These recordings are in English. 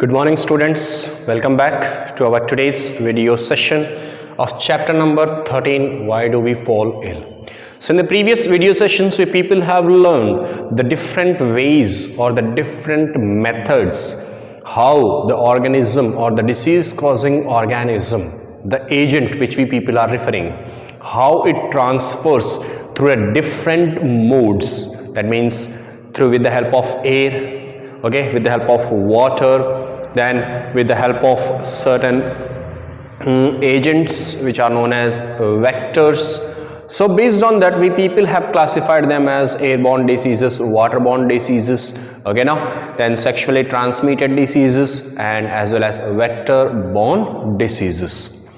Good morning students, welcome back to our today's video session of chapter number 13, why do we fall ill. So in the previous video sessions we people have learned the different ways or the different methods how the organism or the disease causing organism, the agent which we people are referring, how it transfers through a different modes, that means through with the help of air, okay, with the help of water, then with the help of certain agents which are known as vectors. So based on that we people have classified them as airborne diseases, waterborne diseases, okay, now then sexually transmitted diseases and as well as vector-borne diseases.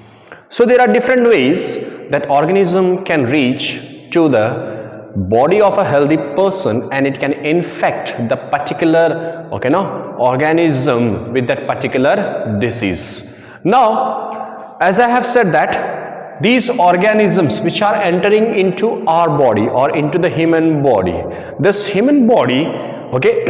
So there are different ways that organism can reach to the body of a healthy person and it can infect the particular, okay, now organism with that particular disease. Now as I have said that these organisms which are entering into our body or into the human body, this human body, okay,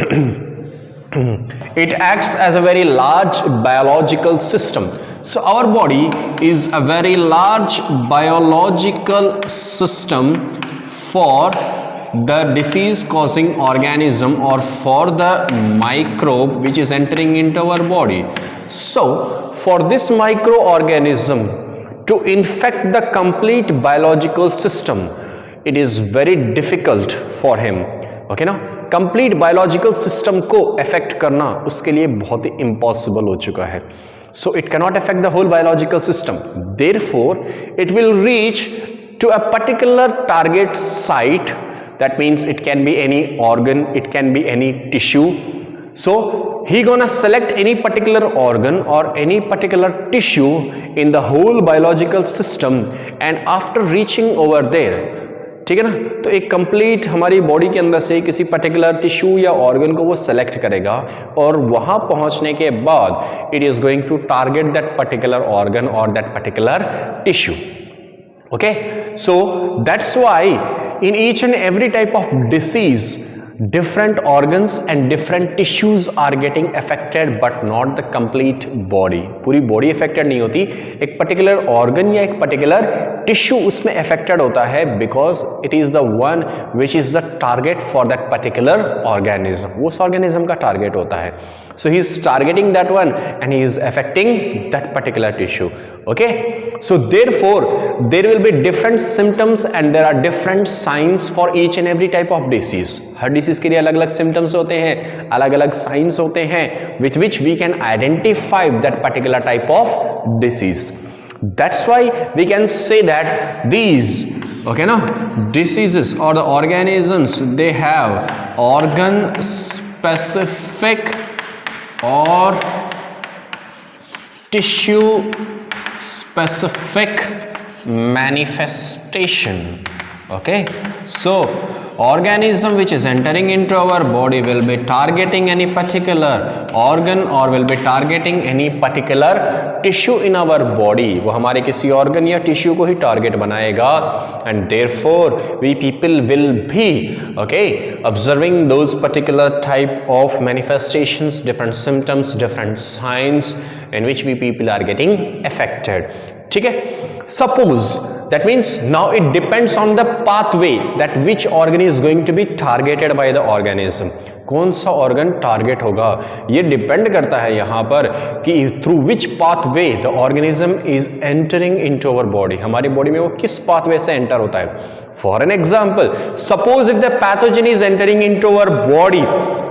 it acts as a very large biological system. So our body is a very large biological system for the disease causing organism or for the microbe which is entering into our body. So for this microorganism to infect the complete biological system, it is very difficult for him, okay, ना complete biological system को affect करना उसके लिए बहुत ही impossible हो चुका है. So it cannot affect the whole biological system, therefore it will reach to a particular target site. That means it can be any organ, it can be any tissue. So he gonna select any particular organ or any particular tissue in the whole biological system and after reaching over there, ठीक है ना, तो एक complete हमारी body के अंदर से किसी पर्टिकुलर टिश्यू या ऑर्गन को वो सेलेक्ट करेगा और वहां पहुंचने के बाद it is going to target that particular organ और that particular tissue. Okay, so that's why in each and every type of disease different organs and different tissues are getting affected but not the complete body. पूरी body affected नहीं होती, एक particular organ या एक particular tissue उसमें affected होता है because it is the one which is the target for that particular organism. वो उस organism का target होता है. So he is targeting that one and he is affecting that particular tissue. Okay, so therefore there will be different symptoms and there are different signs for each and every type of disease. Her disease के लिए अलग अलग symptoms होते हैं, अलग अलग signs होते हैं with which we can identify that particular type of disease. That's why we can say that these, okay, now diseases or the organisms, they have organ specific or tissue specific manifestation. Okay, so organism which is entering into our body will be targeting any particular organ or will be targeting any particular tissue in our body. वो हमारे किसी organ या tissue को ही target बनाएगा and therefore we people will be, okay, observing those particular type of manifestations, different symptoms, different signs in which we people are getting affected. ठीक है, suppose that means now it depends on the pathway that which organ is going to be targeted by the organism. कौन सा organ target होगा ये depend करता है यहाँ पर कि through which pathway the organism is entering into our body. हमारी body में वो किस pathway से enter होता है. For an example, suppose if the pathogen is entering into our body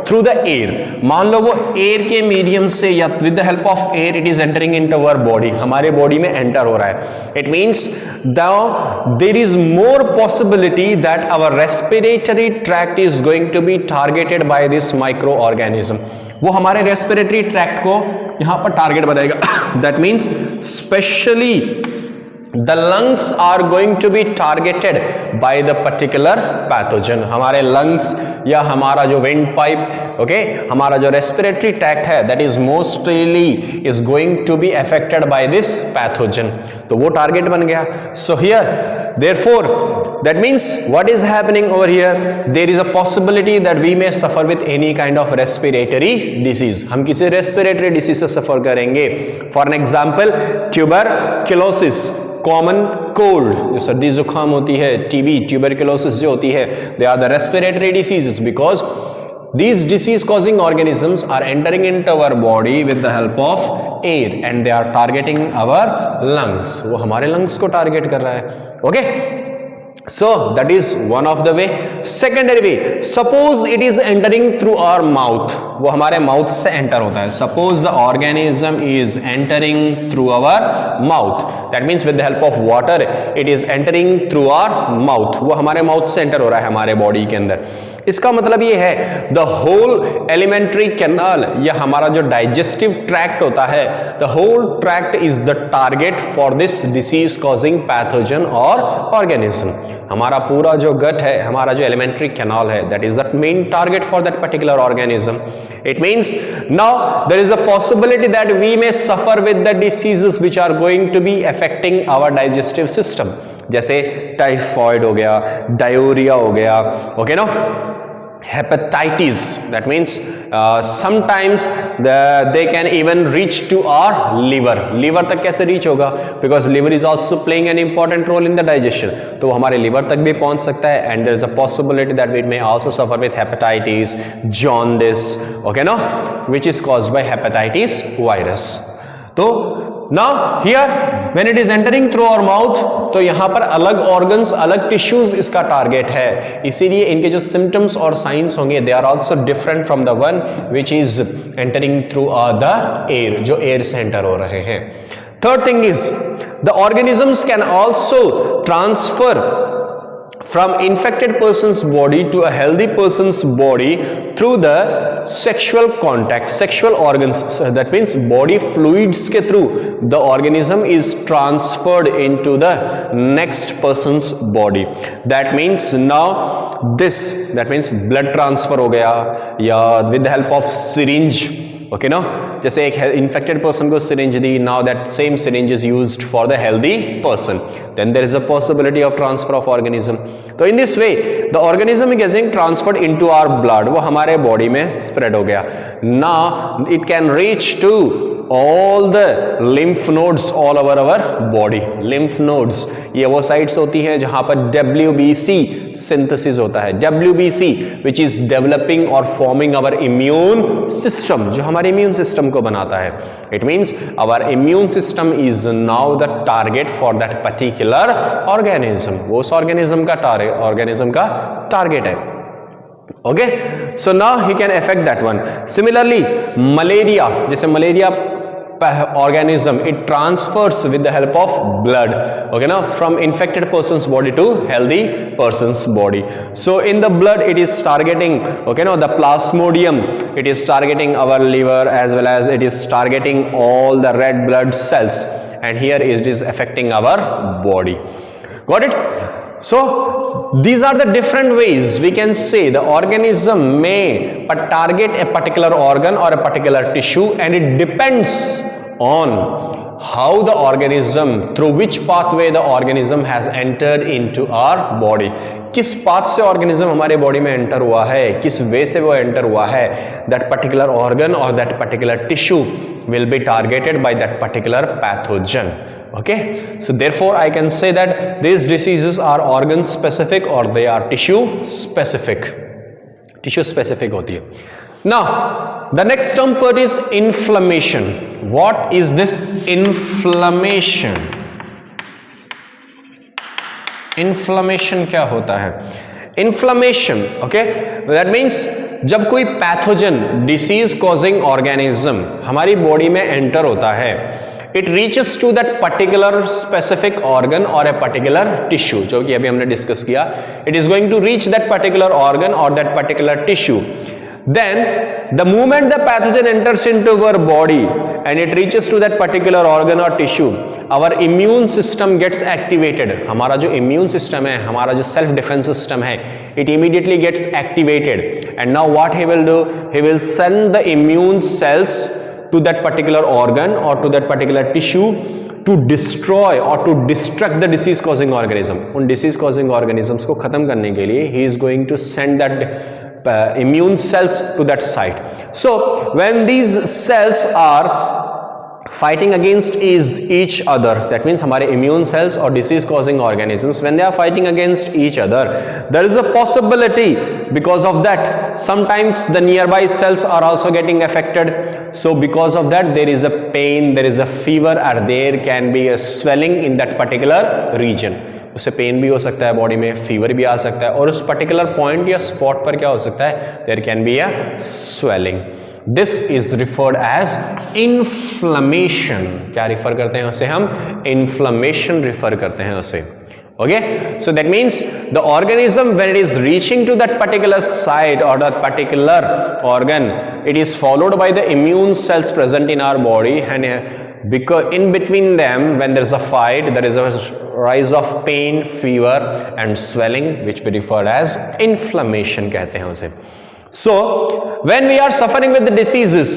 through the air, मान लो वो air के medium से या with the help of air it is entering into our body, हमारे body में enter हो रहा है. It means there is more possibility that our respiratory tract is going to be targeted by this microorganism. वो हमारे respiratory tract को यहाँ पर target बनाएगा. That means specially the lungs are going to be targeted by the particular pathogen. हमारे lungs या हमारा जो wind pipe, okay, हमारा जो respiratory tract है, that is mostly is going to be affected by this pathogen. तो वो target बन गया. So here, therefore, that means what is happening over here? There is a possibility that we may suffer with any kind of respiratory disease. हम किसी respiratory disease से suffer करेंगे. For an example, tuberculosis, common cold, जो सर्दी जुकाम होती है, TB, tuberculosis जो होती है, they are the respiratory diseases because these disease causing organisms are entering into our body with the help of air and they are targeting our lungs. वो हमारे lungs को target कर रहा है. Okay, so that is one of the way. Secondary way, suppose it is entering through our mouth, वो हमारे mouth से enter होता है. Suppose the organism is entering through our mouth, that means with the help of water it is entering through our mouth, वो हमारे mouth से enter हो रहा है हमारे body के अंदर. इसका मतलब ये है the whole alimentary canal या हमारा जो digestive tract होता है, the whole tract is the target for this disease causing pathogen or organism. हमारा पूरा जो gut है, हमारा जो alimentary canal है, that is the main target for that particular organism. It means now there is a possibility that we may suffer with the diseases which are going to be affecting our digestive system. जैसे typhoid हो गया, diarrhoea हो गया, okay no, hepatitis, that means sometimes they can even reach to our liver तक कैसे reach होगा, because liver is also playing an important role in the digestion, तो हमारे liver तक भी पहुंच सकता है. And there is a possibility that we may also suffer with hepatitis, jaundice, okay no, which is caused by hepatitis virus. तो now here when it is entering through our mouth, तो यहाँ पर अलग organs, अलग tissues इसका target है, इसीलिए इनके जो symptoms और signs होंगे they are also different from the one which is entering through the air, जो air से enter हो रहे हैं. Third thing is the organisms can also transfer from infected person's body to a healthy person's body through the sexual contact, sexual organs, that means body fluids के through the organism is transferred into the next person's body. That means now this, that means blood transfer हो गया या with the help of syringe, okay no, जैसे एक infected person को syringe the, now that same syringe is used for the healthy person, then there is a possibility of transfer of organism. तो in this way the organism is getting transferred into our blood, वो हमारे body में spread हो गया. Now it can reach to all the lymph nodes all over our body. Lymph nodes ये वो sites होती हैं जहां पर WBC synthesis होता है. WBC which is developing or forming our immune system, जो हमारे immune system को बनाता है. It means our immune system is now the target for that particular organism. वो उस organism का target है. Okay, so now he can affect that one. Similarly malaria, जैसे malaria organism, it transfers with the help of blood, okay now, from infected person's body to healthy person's body. So in the blood it is targeting, okay now, the plasmodium, it is targeting our liver as well as it is targeting all the red blood cells, and here it is affecting our body. Got it? So these are the different ways we can say the organism may target a particular organ or a particular tissue, and it depends on how the organism, through which pathway the organism has entered into our body. किस path से organism हमारे body में enter हुआ है, किस way से वो enter हुआ है, that particular organ or that particular tissue will be targeted by that particular pathogen. Okay, so therefore I can say that these diseases are organ specific or they are tissue specific. Tissue specific होती है. Now the next term part is inflammation. What is this inflammation? Inflammation क्या होता है? Inflammation, okay, that means जब कोई pathogen disease causing organism हमारी body में enter होता है, it reaches to that particular specific organ or a particular tissue, जो कि अभी हमने डिस्कस किया. It is going to reach that particular organ or that particular tissue. Then the moment the pathogen enters into our body and it reaches to that particular organ or tissue, our immune system gets activated. हमारा जो immune system है, हमारा जो self defense system है, it immediately gets activated, and now what he will do, he will send the immune cells to that particular organ or to that particular tissue to destroy or to destruct the disease causing organism. उन disease causing organisms को खत्म करने के लिए he is going to send that immune cells to that site. So when these cells are fighting against each other, that means हमारे immune cells or disease causing organisms, when they are fighting against each other, there is a possibility because of that sometimes the nearby cells are also getting affected. So because of that there is a pain, there is a fever, or there can be a swelling in that particular region. उससे pen भी हो सकता है body में, fever भी आ सकता है, और उस पर्टिकुलर पॉइंट या स्पॉट पर क्या हो सकता है, there can be a swelling. This is referred as inflammation. क्या रिफर करते हैं उसे हम? इन्फ्लेमेशन रिफर करते हैं उसे. Okay, so that means the organism when it is reaching to that particular site or that particular organ, it is followed by the immune cells present in our body, and because in between them when there is a fight, there is a rise of pain, fever and swelling, which we refer as inflammation कहते हैं उसे. So when we are suffering with the diseases,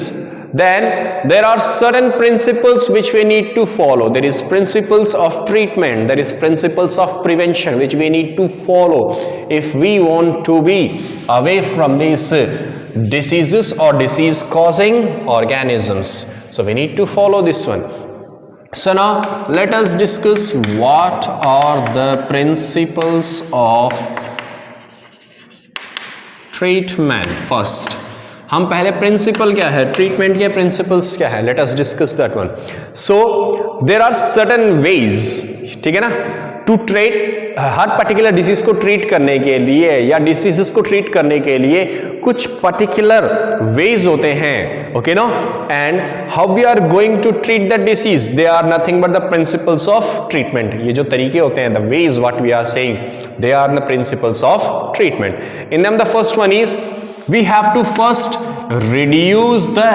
then there are certain principles which we need to follow. There is principles of treatment, there is principles of prevention which we need to follow if we want to be away from these diseases or disease causing organisms. So we need to follow this one. So now let us discuss what are the principles of treatment first. हम पहले principal क्या है, treatment के principles क्या है, let us discuss that one. So there are certain ways, ठीक है ना, टू ट्रीट हर पर्टिकुलर डिसीज को ट्रीट करने के लिए या डिसीजेस को ट्रीट करने के लिए कुछ पर्टिकुलर वेज होते हैं. Okay no, and how we are going to treat the disease, they are nothing but the principles of treatment. ये जो तरीके होते हैं, the ways what we are saying, they are the principles of treatment. In them the first one is we have to first reduce the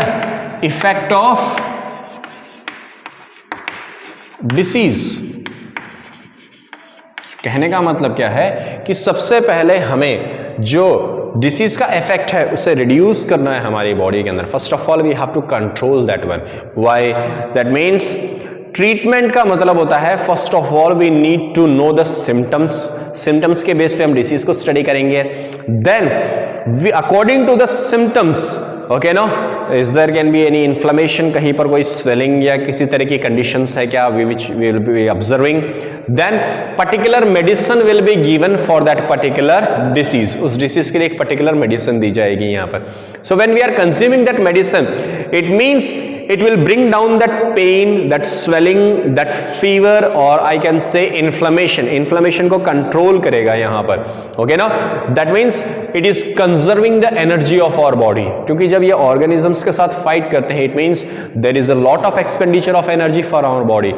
effect of disease. कहने का मतलब क्या है कि सबसे पहले हमें जो डिसीज का इफेक्ट है उसे रिड्यूस करना है हमारी बॉडी के अंदर. First of all we have to control that one. Why? That means treatment का मतलब होता है first of all we need to know the symptoms. Symptoms के बेस पे हम डिसीज को स्टडी करेंगे. Then according to the symptoms, okay no, is there can be any inflammation, कहीं पर कोई स्वेलिंग या किसी तरह की कंडीशंस है क्या, which we will be observing. Then particular medicine will be given for that particular disease. उस डिसीज के लिए एक पर्टिकुलर मेडिसिन दी जाएगी यहाँ पर. So when we are consuming that medicine, it means it will bring down that pain, that swelling, that fever, or I can say inflammation. Inflammation को control करेगा यहाँ पर. Okay ना? That means it is conserving the energy of our body. क्योंकि जब ये organisms के साथ fight करते हैं, it means there is a lot of expenditure of energy for our body.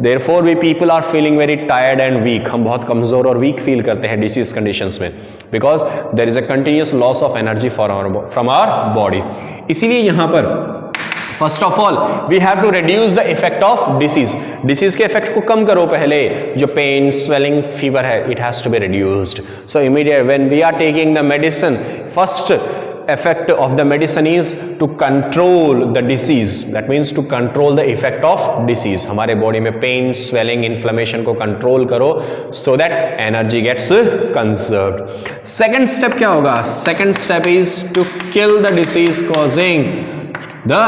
Therefore we people are feeling very tired and weak. हम बहुत कमजोर और weak feel करते हैं disease conditions में, because there is a continuous loss of energy from our body. इसीलिए यहाँ पर first of all we have to reduce the effect of disease. Disease के इफेक्ट को कम करो पहले. जो पेन, स्वेलिंग, फीवर है, it has to be reduced. So immediate when we are taking the medicine, first effect of the medicine is to control the disease. That means to control the effect of disease. हमारे body में pain, swelling, inflammation को control करो so that energy gets conserved. Second step क्या होगा? Second step is to kill the disease causing the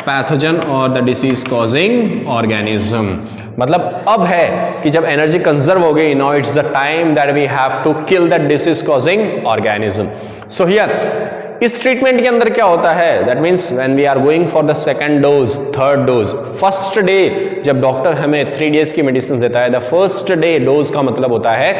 pathogen or the disease causing organism. मतलब अब है कि जब एनर्जी कंजर्व हो गई, now it's the time that we have to kill that disease causing organism. So here इस treatment के अंदर क्या होता है, that means when we are going for the second dose, third dose, first day जब doctor हमें 3 days की medicine देता है, द फर्स्ट डे डोज का मतलब होता है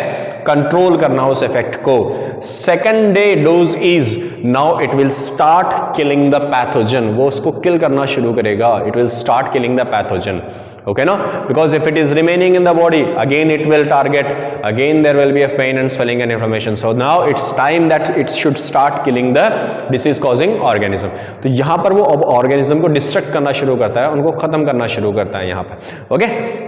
कंट्रोल करना उस इफेक्ट को. Second day dose is now it will start killing the pathogen. वो उसको किल करना शुरू करेगा. It will start killing the pathogen. okay no, because if it is remaining in the body, again it will target, again there will be a pain and swelling and inflammation. So now it's time that it should start killing the disease causing organism. तो यहाँ पर वो अब organism को destruct करना शुरू करता है, उनको खत्म करना शुरू करता है यहाँ पर, okay.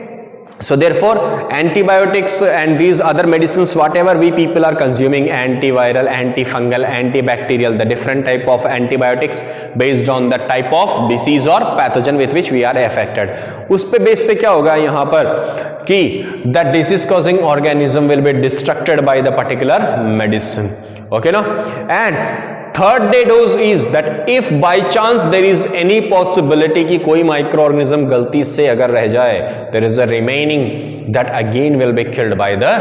So therefore antibiotics and these other medicines whatever we people are consuming, antiviral, antifungal, antibacterial, the different type of antibiotics based on the type of disease or pathogen with which we are affected, उस पे base पे क्या होगा यहाँ पर कि that disease causing organism will be destructed by the particular medicine, okay no. And third day dose is that if by chance there is any possibility कि कोई microorganism गलती से अगर रह जाए, there is a remaining that again will be killed by the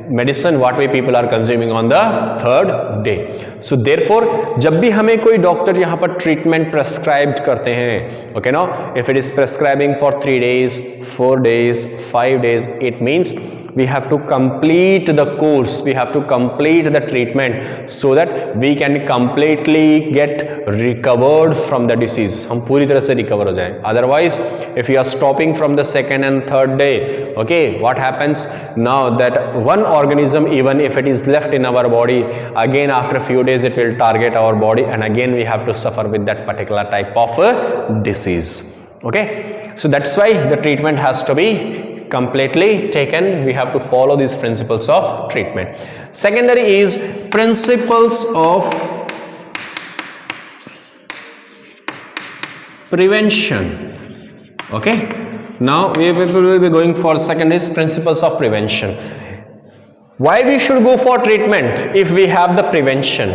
medicine what we people are consuming on the third day. So therefore जब भी हमें कोई डॉक्टर यहाँ पर ट्रीटमेंट प्रेस्क्राइब करते हैं, okay no, if it is prescribing for 3 days, 4 days, 5 days, it means we have to complete the course, we have to complete the treatment so that we can completely get recovered from the disease, हम पूरी तरह से recover हो जाएं. Otherwise if you are stopping from the second and third day, okay, what happens now that one organism even if it is left in our body, again after a few days it will target our body and again we have to suffer with that particular type of disease, okay. So that's why the treatment has to be completely taken, we have to follow these principles of treatment. Secondary is principles of prevention, okay. Now we will be going for second is principles of prevention. Why we should go for treatment if we have the prevention,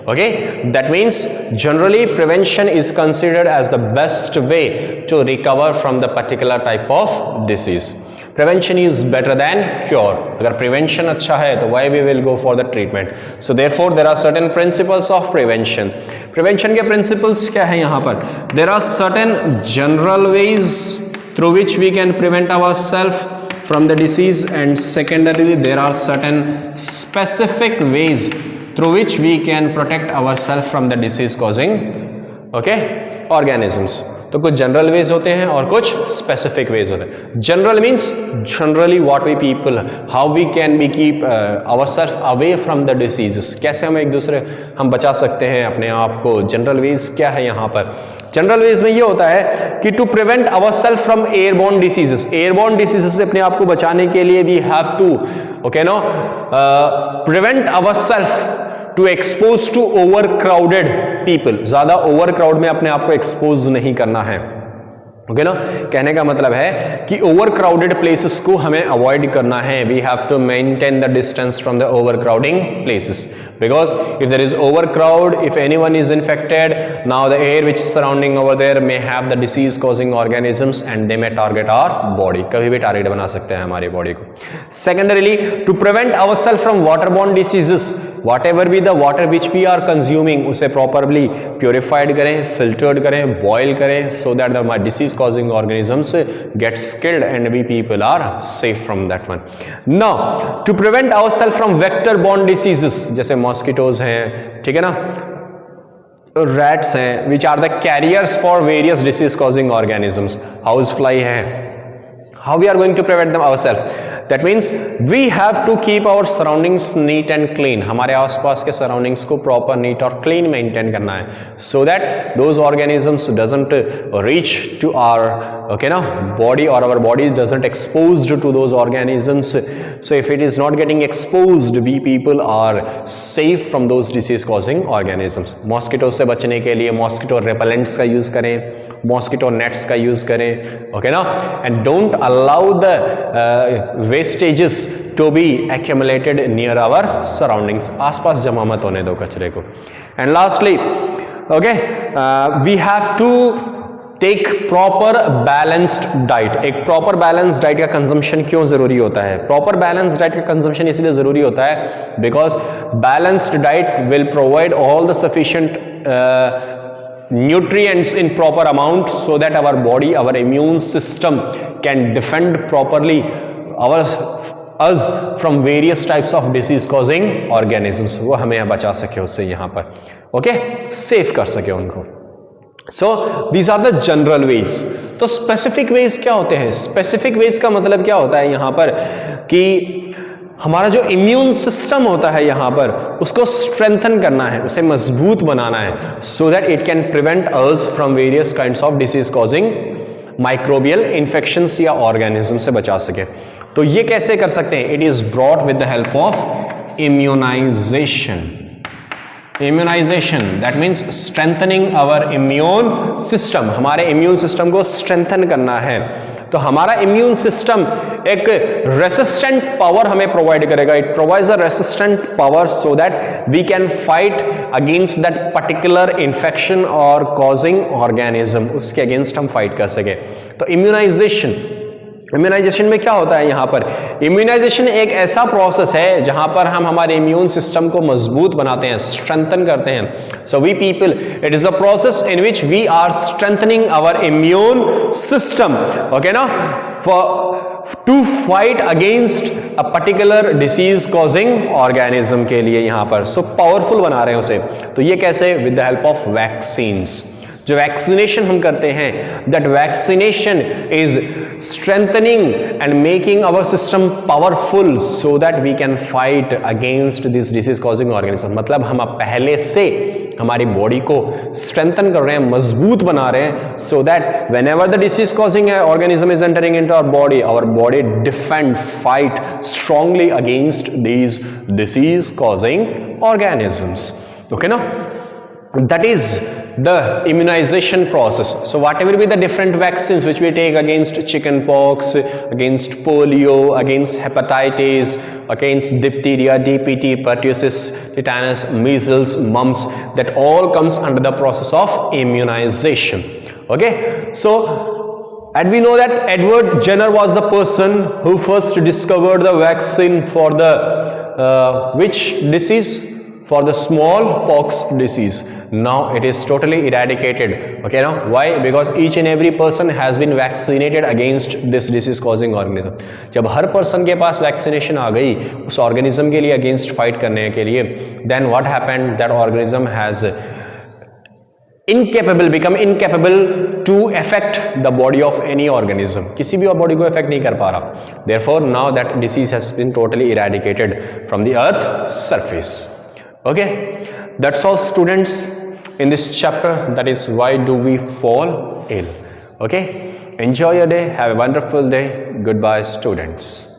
okay. That means generally prevention is considered as the best way to recover from the particular type of disease. Prevention is better than cure. अगर prevention अच्छा है तो why we will go for the treatment. So therefore there are certain principles of prevention. Prevention के principles क्या है यहाँ पर? There are certain general ways through which we can prevent ourselves from the disease, and secondarily there are certain specific ways through which we can protect ourselves from the disease causing, okay, organisms. तो कुछ general veg होते हैं और कुछ specific ways होते हैं. General means generally what we people, how we can be keep ourselves away from the diseases, कैसे हम एक दूसरे हम बचा सकते हैं अपने आप को. जनरल वेज क्या है यहाँ पर? जनरल वेज में ये होता है कि to prevent ourselves from airborne diseases, airborne diseases से अपने आप को बचाने के लिए we have to, okay no, prevent ourselves to expose to overcrowded people. ज्यादा ओवरक्राउड में अपने आप को एक्सपोज नहीं करना है, ओके ना. कहने का मतलब है कि ओवरक्राउडेड प्लेसेस को हमें अवॉइड करना है. We have to maintain the distance from the overcrowding places, because if there is overcrowd, if anyone is infected, now the air which is surrounding over there may have the disease causing organisms and they may target our body. कभी भी target बना सकते हैं हमारी body को. Secondarily, to prevent ourselves from waterborne diseases, whatever be the water which we are consuming, उसे properly purified करें, filtered करें, boil करें, so that the disease causing organisms gets killed and we people are safe from that one. Now, to prevent ourselves from vector borne diseases, जैसे mosquitoes हैं, ठीक है ना, rats हैं, which are the carriers for various disease causing organisms, house fly है, how we are going to prevent them ourself? That means we have to keep our surroundings neat and clean. हमारे आसपास के surroundings को proper neat और clean maintain करना है, so that those organisms doesn't reach to our, okay ना, body, or our body doesn't exposed to those organisms. So if it is not getting exposed, we people are safe from those disease causing organisms. Mosquito से बचने के लिए mosquito repellents का use करें, mosquito nets का use करें, okay ना, and don't allow the wastages to be accumulated near our surroundings. आसपास जमा मत होने दो कचरे को. And lastly, okay, we have to take proper balanced diet. एक प्रॉपर बैलेंस्ड डाइट का कंजम्पशन क्यों जरूरी होता है? प्रॉपर बैलेंस्ड डाइट का कंजम्पशन इसलिए जरूरी होता है because balanced diet will provide all the sufficient nutrients in proper amount so that our body, our immune system can defend properly us from various types of disease causing organisms. वो हमें बचा सके उससे यहाँ पर, ओके, सेफ कर सके उनको. So these are the general ways. तो स्पेसिफिक वेज क्या होते हैं? स्पेसिफिक वेज का मतलब क्या होता है यहाँ पर कि हमारा जो इम्यून सिस्टम होता है यहाँ पर उसको स्ट्रेंथन करना है, उसे मजबूत बनाना है, so that it can prevent us from various kinds of disease causing microbial infections या ऑर्गेनिज्म से बचा सके। तो ये कैसे कर सकते हैं? It is brought with the help of immunisation. Immunisation that means strengthening our immune system, हमारे इम्यून सिस्टम को स्ट्रेंथन करना है। तो हमारा इम्यून सिस्टम एक रेसिस्टेंट पावर हमें प्रोवाइड करेगा, it provides a resistant power so that we can fight against that particular infection और कॉजिंग ऑर्गेनिज्म, उसके अगेंस्ट हम फाइट कर सके। तो इम्यूनाइजेशन में क्या होता है यहाँ पर? इम्यूनाइजेशन एक ऐसा प्रोसेस है जहां पर हम हमारे इम्यून सिस्टम को मजबूत बनाते हैं, स्ट्रेंथन करते हैं। So we people, it is a process in which we are strengthening our immune system, okay ना, for to fight against a particular disease causing organism के लिए यहाँ पर। सो पावरफुल बना रहे हैं उसे। तो ये कैसे? With the help of vaccines. जो वैक्सीनेशन हम करते हैं, that vaccination is strengthening and making our system powerful so that we can fight against this disease causing organism। मतलब हम अब पहले से हमारी बॉडी को strengthen कर रहे हैं, मजबूत बना रहे हैं, so that whenever the disease causing organism is entering into our body defend, fight strongly against these disease causing organisms, okay ना? That is the immunization process. So whatever be the different vaccines which we take against chicken pox, against polio, against hepatitis, against diphtheria, DPT, pertussis, tetanus, measles, mumps, that all comes under the process of immunization. Okay, so and we know that Edward Jenner was the person who first discovered the vaccine for the which disease? For the smallpox disease. Now it is totally eradicated, okay now? Why? Because each and every person has been vaccinated against this disease causing organism। जब हर person के पास vaccination आ गई उस organism के लिए against fight करने के लिए, then what happened? That organism has become incapable to affect the body of any organism, किसी भी बॉडी को affect नहीं कर पा रहा। Therefore now that disease has been totally eradicated from the earth surface। Okay, that's all students in this chapter, that is why do we fall ill. Okay, enjoy your day, have a wonderful day, goodbye students.